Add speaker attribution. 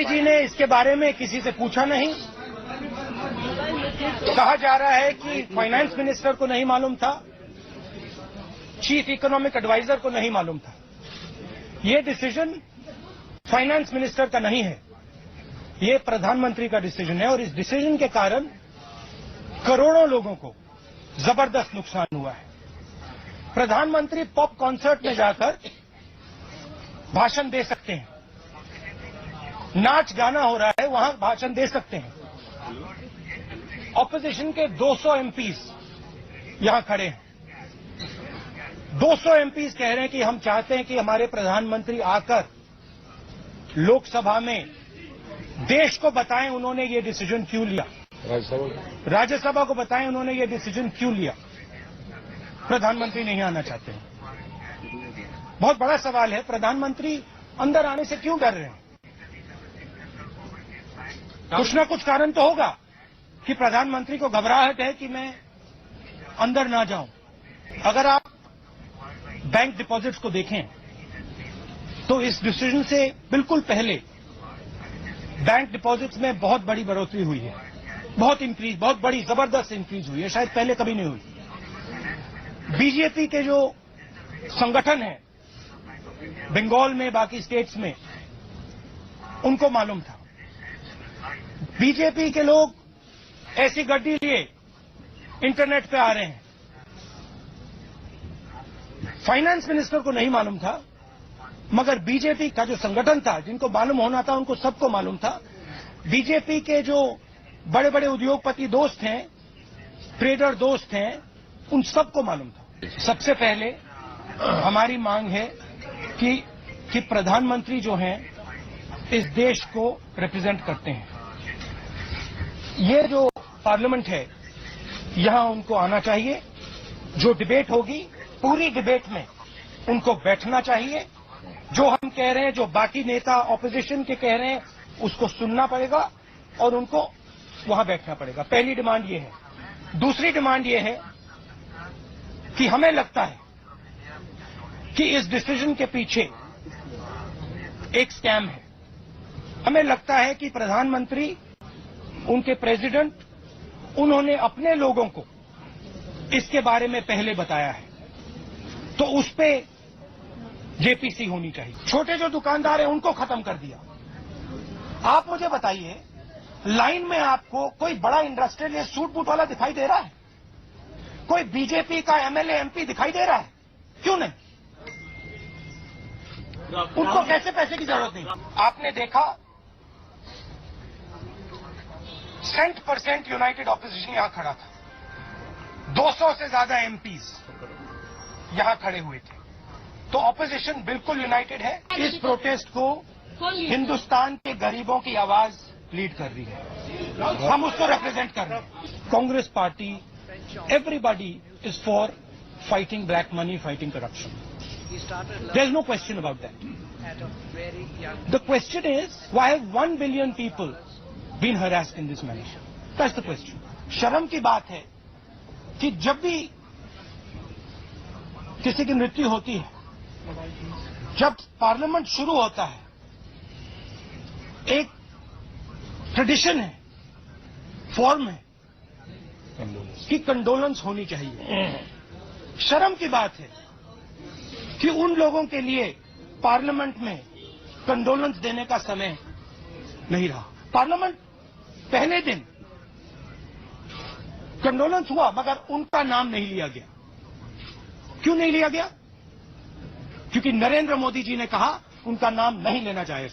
Speaker 1: जी ने इसके बारे में किसी से पूछा नहीं। कहा जा रहा है कि फाइनेंस मिनिस्टर को नहीं मालूम था, चीफ इकोनॉमिक एडवाइजर को नहीं मालूम था। ये डिसीजन फाइनेंस मिनिस्टर का नहीं है, ये प्रधानमंत्री का डिसीजन है और इस डिसीजन के कारण करोड़ों लोगों को जबरदस्त नुकसान हुआ है। प्रधानमंत्री पॉप कॉन्सर्ट में जाकर भाषण दे सकते हैं, नाच गाना हो रहा है वहां भाषण दे सकते हैं। ऑपोजिशन के 200 एमपीज यहां खड़े हैं। 200 एमपीज कह रहे हैं कि हम चाहते हैं कि हमारे प्रधानमंत्री आकर लोकसभा में देश को बताएं उन्होंने ये डिसीजन क्यों लिया, राज्यसभा को बताएं उन्होंने ये डिसीजन क्यों लिया। प्रधानमंत्री नहीं आना चाहते हैं। बहुत बड़ा सवाल है, प्रधानमंत्री अंदर आने से क्यों डर रहे हैं? कुछ ना कुछ कारण तो होगा कि प्रधानमंत्री को घबराहट है कि मैं अंदर ना जाऊं। अगर आप बैंक डिपॉजिट्स को देखें तो इस डिसीजन से बिल्कुल पहले बैंक डिपॉजिट्स में बहुत बड़ी बढ़ोतरी हुई है, बहुत बड़ी जबरदस्त इंक्रीज हुई है, शायद पहले कभी नहीं हुई। बीजेपी के जो संगठन है बंगाल में, बाकी स्टेट्स में, उनको मालूम था। बीजेपी के लोग ऐसी गड्डी लिए इंटरनेट पे आ रहे हैं। फाइनेंस मिनिस्टर को नहीं मालूम था, मगर बीजेपी का जो संगठन था, जिनको मालूम होना था उनको सबको मालूम था। बीजेपी के जो बड़े बड़े उद्योगपति दोस्त हैं, ट्रेडर दोस्त हैं, उन सबको मालूम था। सबसे पहले हमारी मांग है कि प्रधानमंत्री जो हैं इस देश को रिप्रेजेंट करते हैं। ये जो पार्लियामेंट है यहां उनको आना चाहिए। जो डिबेट होगी पूरी डिबेट में उनको बैठना चाहिए। जो हम कह रहे हैं, जो बाकी नेता ऑपोजिशन के कह रहे हैं, उसको सुनना पड़ेगा और उनको वहां बैठना पड़ेगा। पहली डिमांड ये है। दूसरी डिमांड ये है कि हमें लगता है कि इस डिसीजन के पीछे एक स्कैम है। हमें लगता है कि प्रधानमंत्री, उनके प्रेसिडेंट, उन्होंने अपने लोगों को इसके बारे में पहले बताया है, तो उस पे जेपीसी होनी चाहिए। छोटे जो दुकानदार हैं उनको खत्म कर दिया। आप मुझे बताइए, लाइन में आपको कोई बड़ा इंडस्ट्रियलिस्ट सूट बूट वाला दिखाई दे रहा है? कोई बीजेपी का एमएलए एमपी दिखाई दे रहा है? क्यों नहीं? उनको कैसे पैसे की जरूरत नहीं? आपने देखा 100% यूनाइटेड ऑपोजिशन यहां खड़ा था। 200 से ज्यादा एमपीज यहां खड़े हुए थे। तो ऑपोजिशन बिल्कुल यूनाइटेड है। इस प्रोटेस्ट को हिंदुस्तान के गरीबों की आवाज लीड कर रही है, हम उसको रिप्रेजेंट कर रहे हैं। Congress party, everybody is for fighting black money, fighting corruption. There's no question about that. The question is, why have 1 billion people been harassed in this manner? That's the question. शर्म की बात है कि जब भी किसी की मृत्यु होती है, जब पार्लियामेंट शुरू होता है, एक ट्रेडिशन है, फॉर्म है कि कंडोलेंस होनी चाहिए। शर्म की बात है कि उन लोगों के लिए पार्लियामेंट में कंडोलेंस देने का समय नहीं रहा। पार्लियामेंट पहले दिन कंडोलेंस हुआ, मगर उनका नाम नहीं लिया गया। क्यों नहीं लिया गया? क्योंकि नरेंद्र मोदी जी ने कहा उनका नाम नहीं लेना चाहिए।